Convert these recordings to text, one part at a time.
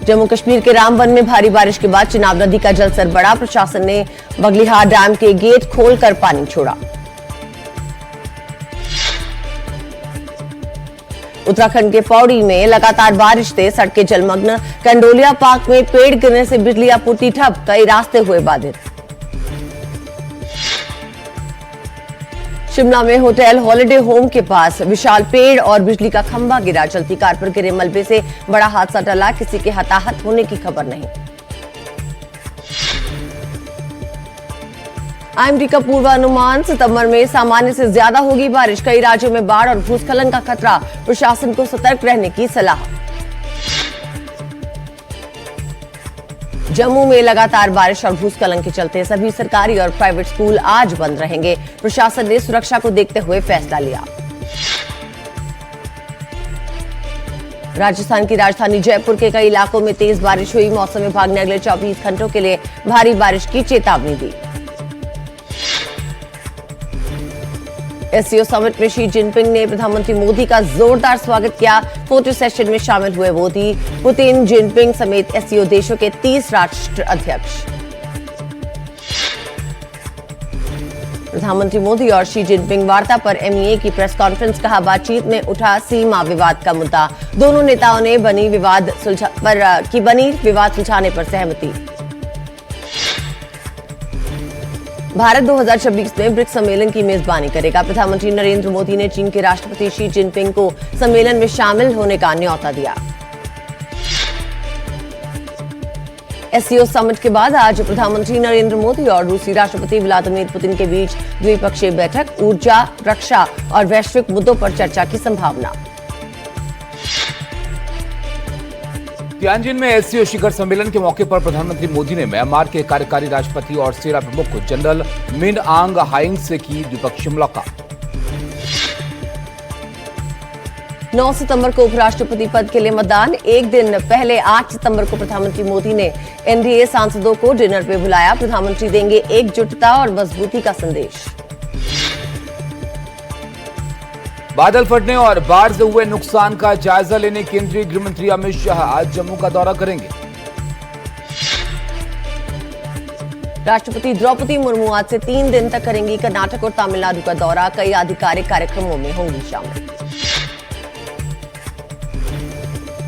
जम्मू कश्मीर के रामबन में भारी बारिश के बाद चिनाब नदी का जलस्तर बढ़ा। प्रशासन ने बगलिहार डैम के गेट खोलकर पानी छोड़ा। उत्तराखंड के पौड़ी में लगातार बारिश से सड़कें जलमग्न। कंडोलिया पार्क में पेड़ गिरने से बिजली आपूर्ति ठप, कई रास्ते हुए बाधित। शिमला में होटल हॉलिडे होम के पास विशाल पेड़ और बिजली का खंभा गिरा। चलती कार पर गिरे मलबे से बड़ा हादसा टला, किसी के हताहत होने की खबर नहीं। आईएमडी का पूर्वानुमान, सितंबर में सामान्य से ज्यादा होगी बारिश। कई राज्यों में बाढ़ और भूस्खलन का खतरा, प्रशासन को सतर्क रहने की सलाह। जम्मू में लगातार बारिश और भूस्खलन के चलते सभी सरकारी और प्राइवेट स्कूल आज बंद रहेंगे। प्रशासन ने सुरक्षा को देखते हुए फैसला लिया। राजस्थान की राजधानी जयपुर के कई इलाकों में तेज बारिश हुई। मौसम विभाग ने अगले 24 घंटों के लिए भारी बारिश की चेतावनी दी। एससीओ समिट में शी जिनपिंग ने प्रधानमंत्री मोदी का जोरदार स्वागत किया। फोटो सेशन में शामिल हुए मोदी, पुतिन, जिनपिंग समेत एससीओ देशों के 30 राष्ट्र अध्यक्ष। प्रधानमंत्री मोदी और शी जिनपिंग वार्ता पर एमईए की प्रेस कॉन्फ्रेंस। कहा, बातचीत में उठा सीमा विवाद का मुद्दा। दोनों नेताओं ने बनी विवाद सुलझाने पर सहमति। भारत 2026 में ब्रिक्स सम्मेलन की मेजबानी करेगा। प्रधानमंत्री नरेंद्र मोदी ने चीन के राष्ट्रपति शी जिनपिंग को सम्मेलन में शामिल होने का न्यौता दिया। एससीओ समिट के बाद आज प्रधानमंत्री नरेंद्र मोदी और रूसी राष्ट्रपति व्लादिमीर पुतिन के बीच द्विपक्षीय बैठक। ऊर्जा, रक्षा और वैश्विक मुद्दों पर चर्चा की संभावना। तियानजिन में एससीओ शिखर सम्मेलन के मौके पर प्रधानमंत्री मोदी ने म्यांमार के कार्यकारी राष्ट्रपति और सेना प्रमुख जनरल मिन आंग हाइंग से की द्विपक्षीय मुलाकात। 9 सितंबर को उपराष्ट्रपति पद के लिए मतदान। एक दिन पहले 8 सितंबर को प्रधानमंत्री मोदी ने एनडीए सांसदों को डिनर पे बुलाया। प्रधानमंत्री देंगे एकजुटता और मजबूती का संदेश। बादल फटने और बाढ़ से हुए नुकसान का जायजा लेने केंद्रीय गृह मंत्री अमित शाह आज जम्मू का दौरा करेंगे। राष्ट्रपति द्रौपदी मुर्मू आज से 3 दिन तक करेंगी कर्नाटक और तमिलनाडु का दौरा। कई आधिकारिक कार्यक्रमों में होंगी शामिल।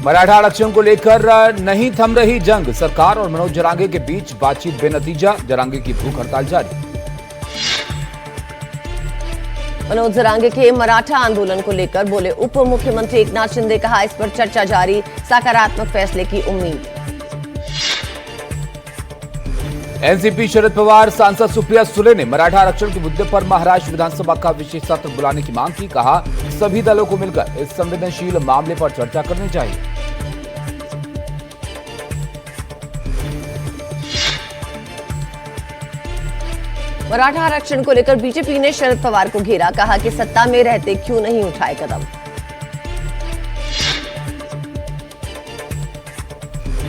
मराठा आरक्षण को लेकर नहीं थम रही जंग। सरकार और मनोज जरांगे के बीच बातचीत बेनतीजा। जरांगे की भूख हड़ताल जारी। मनोज जरांगे के मराठा आंदोलन को लेकर बोले उप मुख्यमंत्री एकनाथ शिंदे। कहा, इस पर चर्चा जारी, सकारात्मक फैसले की उम्मीद। एनसीपी शरद पवार सांसद सुप्रिया सुले ने मराठा आरक्षण के मुद्दे पर महाराष्ट्र विधानसभा का विशेष सत्र बुलाने की मांग की। कहा, सभी दलों को मिलकर इस संवेदनशील मामले पर चर्चा करनी चाहिए। मराठा आरक्षण को लेकर बीजेपी ने शरद पवार को घेरा। कहा कि सत्ता में रहते क्यों नहीं उठाए कदम।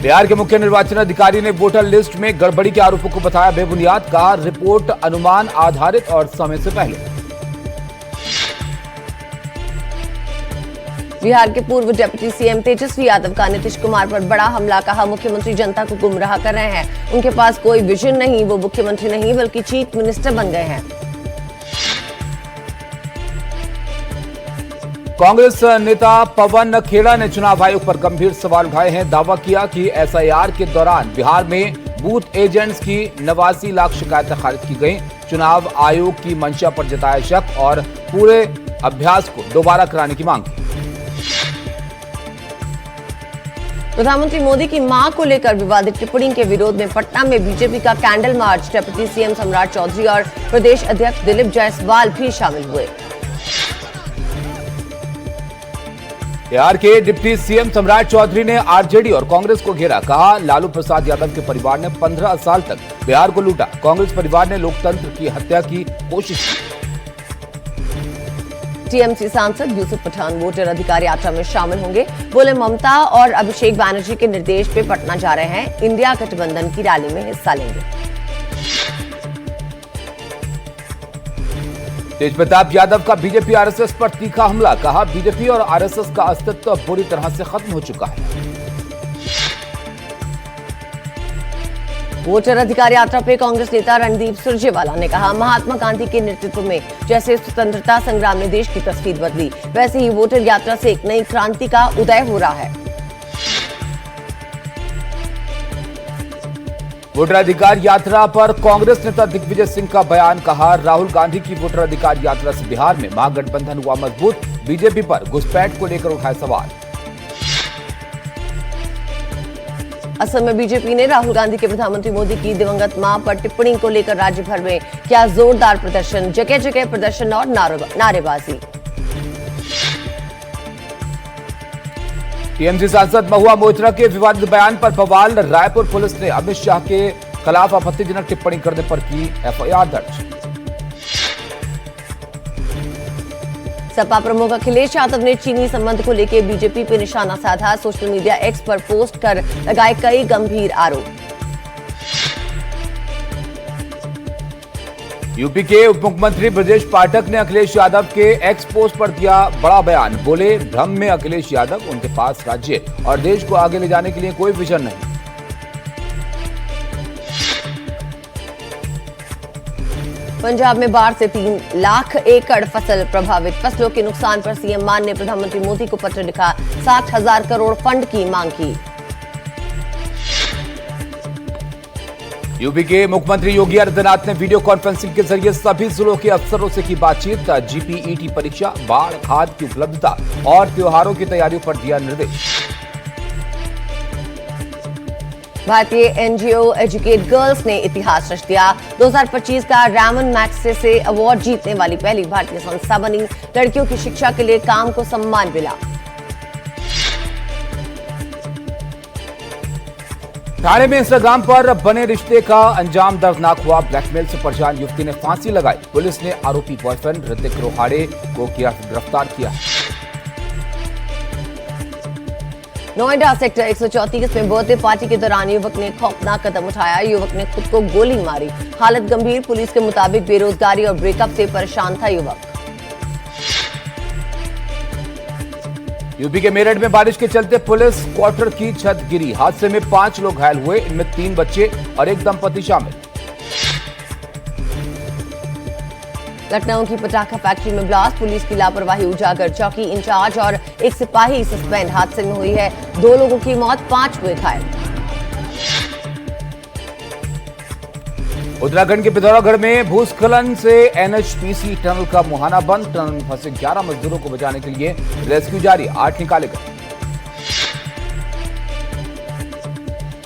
बिहार के मुख्य निर्वाचन अधिकारी ने वोटर लिस्ट में गड़बड़ी के आरोपों को बताया बेबुनियाद। कहा, रिपोर्ट अनुमान आधारित और समय से पहले। बिहार के पूर्व डिप्टी सीएम तेजस्वी यादव का नीतीश कुमार पर बड़ा हमला। कहा, मुख्यमंत्री जनता को गुमराह कर रहे हैं। उनके पास कोई विजन नहीं, वो मुख्यमंत्री नहीं बल्कि चीफ मिनिस्टर बन गए हैं। कांग्रेस नेता पवन खेड़ा ने चुनाव आयोग पर गंभीर सवाल उठाए हैं। दावा किया कि एसआईआर के दौरान बिहार में बूथ एजेंट्स की 89 लाख शिकायतें खारिज की गई। चुनाव आयोग की मंशा पर जताया शक और पूरे अभ्यास को दोबारा कराने की मांग की। प्रधानमंत्री मोदी की मां को लेकर विवादित टिप्पणी के विरोध में पटना में बीजेपी का कैंडल मार्च। डिप्टी सीएम सम्राट चौधरी और प्रदेश अध्यक्ष दिलीप जायसवाल भी शामिल हुए। बिहार के डिप्टी सीएम सम्राट चौधरी ने आरजेडी और कांग्रेस को घेरा। कहा, लालू प्रसाद यादव के परिवार ने 15 साल तक बिहार को लूटा। कांग्रेस परिवार ने लोकतंत्र की हत्या की कोशिश की। टीएमसी सांसद यूसुफ पठान वोटर अधिकार यात्रा में शामिल होंगे। बोले, ममता और अभिषेक बैनर्जी के निर्देश पे पटना जा रहे हैं। इंडिया गठबंधन की रैली में हिस्सा लेंगे। तेज प्रताप यादव का बीजेपी आरएसएस पर तीखा हमला। कहा, बीजेपी और आरएसएस का अस्तित्व बुरी तरह से खत्म हो चुका है। वोटर अधिकार यात्रा पे कांग्रेस नेता रणदीप सुरजेवाला ने कहा, महात्मा गांधी के नेतृत्व में जैसे स्वतंत्रता संग्राम ने देश की तस्वीर बदली, वैसे ही वोटर यात्रा से एक नई क्रांति का उदय हो रहा है। वोटर अधिकार यात्रा पर कांग्रेस नेता दिग्विजय सिंह का बयान, कहा, राहुल गांधी की वोटर अधिकार यात्रा से बिहार में महागठबंधन हुआ मजबूत, बीजेपी पर घुसपैठ को लेकर उठाए सवाल। असम में बीजेपी ने राहुल गांधी के प्रधानमंत्री मोदी की दिवंगत मां पर टिप्पणी को लेकर राज्य भर में किया जोरदार प्रदर्शन, जगह जगह प्रदर्शन और नारेबाजी। टीएमसी सांसद महुआ मोइत्रा के विवादित बयान पर बवाल, रायपुर पुलिस ने अमित शाह के खिलाफ आपत्तिजनक टिप्पणी करने पर की एफआईआर दर्ज। सपा प्रमुख अखिलेश यादव ने चीनी संबंध को लेकर बीजेपी पर निशाना साधा, सोशल मीडिया एक्स पर पोस्ट कर लगाए कई गंभीर आरोप। यूपी के उप मुख्यमंत्री ब्रजेश पाठक ने अखिलेश यादव के एक्स पोस्ट पर दिया बड़ा बयान, बोले, भ्रम में अखिलेश यादव, उनके पास राज्य और देश को आगे ले जाने के लिए कोई विजन नहीं। पंजाब में बाढ़ से 3 लाख एकड़ फसल प्रभावित, फसलों के नुकसान पर सीएम मान ने प्रधानमंत्री मोदी को पत्र लिखा, 60,000 करोड़ फंड की मांग की। यूपी के मुख्यमंत्री योगी आदित्यनाथ ने वीडियो कॉन्फ्रेंसिंग के जरिए सभी जिलों के अफसरों से की बातचीत, जीपीईटी परीक्षा, बाढ़, खाद की उपलब्धता और त्योहारों की तैयारियों पर दिया निर्देश। भारतीय एनजीओ एजुकेट गर्ल्स ने इतिहास रच दिया, 2025 का रैमन मैग्सेसे अवार्ड जीतने वाली पहली भारतीय संस्था बनी, लड़कियों की शिक्षा के लिए काम को सम्मान मिला। ठाणे में इंस्टाग्राम पर बने रिश्ते का अंजाम दर्दनाक हुआ, ब्लैकमेल से परेशान युवती ने फांसी लगाई, पुलिस ने आरोपी बॉयफ्रेंड ऋतिक रोहाड़े को गिरफ्तार किया। नोएडा सेक्टर 134 में बर्थडे पार्टी के दौरान युवक ने खौफनाक कदम उठाया, युवक ने खुद को गोली मारी, हालत गंभीर, पुलिस के मुताबिक बेरोजगारी और ब्रेकअप से परेशान था युवक। यूपी के मेरठ में बारिश के चलते पुलिस क्वार्टर की छत गिरी, हादसे में 5 लोग घायल हुए, इनमें 3 बच्चे और एक दंपति शामिल। लखनऊ की पटाखा फैक्ट्री में ब्लास्ट, पुलिस की लापरवाही उजागर, चौकी इंचार्ज और एक सिपाही सस्पेंड, हादसे में हुई है 2 लोगों की मौत, 5 हुए घायल। उत्तराखंड के पिथौरागढ़ में भूस्खलन से एनएचपीसी टनल का मुहाना बंद, टनल में फंसे 11 मजदूरों को बचाने के लिए रेस्क्यू जारी, 8 निकाले गए।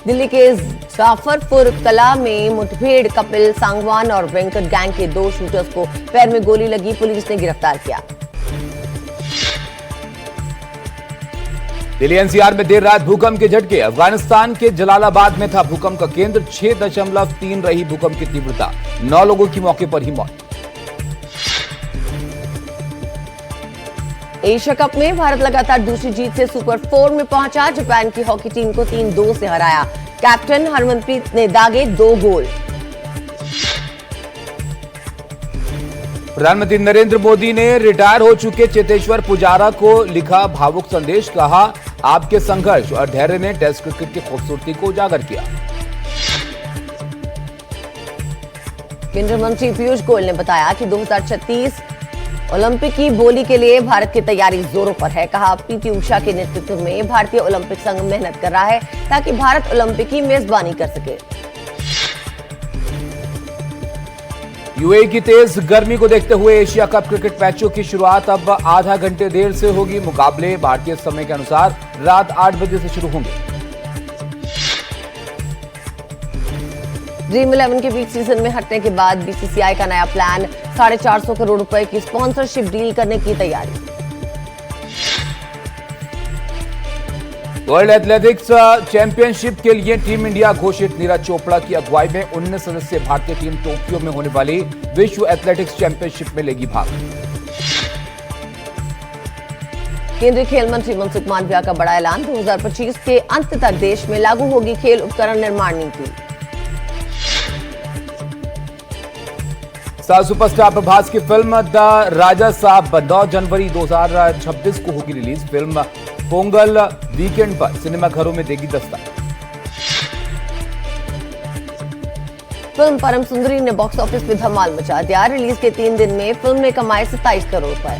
दिल्ली के जाफरपुर कला में मुठभेड़, कपिल सांगवान और वेंकट गैंग के 2 शूटर्स को पैर में गोली लगी, पुलिस ने गिरफ्तार किया। दिल्ली एनसीआर में देर रात भूकंप के झटके, अफगानिस्तान के जलालाबाद में था भूकंप का केंद्र, 6.3 रही भूकंप की तीव्रता, 9 लोगों की मौके पर ही मौत। एशिया कप में भारत लगातार दूसरी जीत से सुपर 4 में पहुंचा, जापान की हॉकी टीम को 3-2 से हराया, कैप्टन हरमनप्रीत ने दागे 2 गोल। प्रधानमंत्री नरेंद्र मोदी ने रिटायर हो चुके चेतेश्वर पुजारा को लिखा भावुक संदेश, कहा, आपके संघर्ष और धैर्य ने टेस्ट क्रिकेट की खूबसूरती को उजागर किया। केंद्रीय मंत्री पीयूष गोयल ने बताया कि 2036 ओलंपिक की बोली के लिए भारत की तैयारी जोरों पर है, कहा, पीटी उषा के नेतृत्व में भारतीय ओलंपिक संघ मेहनत कर रहा है ताकि भारत ओलंपिक की मेजबानी कर सके। यूएई की तेज गर्मी को देखते हुए एशिया कप क्रिकेट मैचों की शुरुआत अब आधा घंटे देर से होगी, मुकाबले भारतीय समय के अनुसार रात 8 बजे से शुरू होंगे। ड्रीम 11 के बीच सीजन में हटने के बाद बीसीसीआई का नया प्लान, 450 करोड़ रुपए की स्पॉन्सरशिप डील करने की तैयारी। वर्ल्ड एथलेटिक्स चैंपियनशिप के लिए टीम इंडिया घोषित, नीरज चोपड़ा की अगुवाई में 19 सदस्यीय भारतीय टीम टोक्यो में होने वाली विश्व एथलेटिक्स चैंपियनशिप में लेगी भाग। केंद्रीय खेल मंत्री मनसुख मांडविया का बड़ा ऐलान, 2025 के अंत तक देश में लागू होगी खेल उपकरण निर्माण नीति। स्टार सुपरस्टार प्रभास की फिल्म द राजा साहब 9 जनवरी 2026 को होगी रिलीज, फिल्म पोंगल वीकेंड पर सिनेमाघरों में देगी दस्तक। फिल्म परम सुंदरी ने बॉक्स ऑफिस पे धमाल मचा दिया। रिलीज के 3 दिन में फिल्म ने कमाए 27 करोड़ रुपए।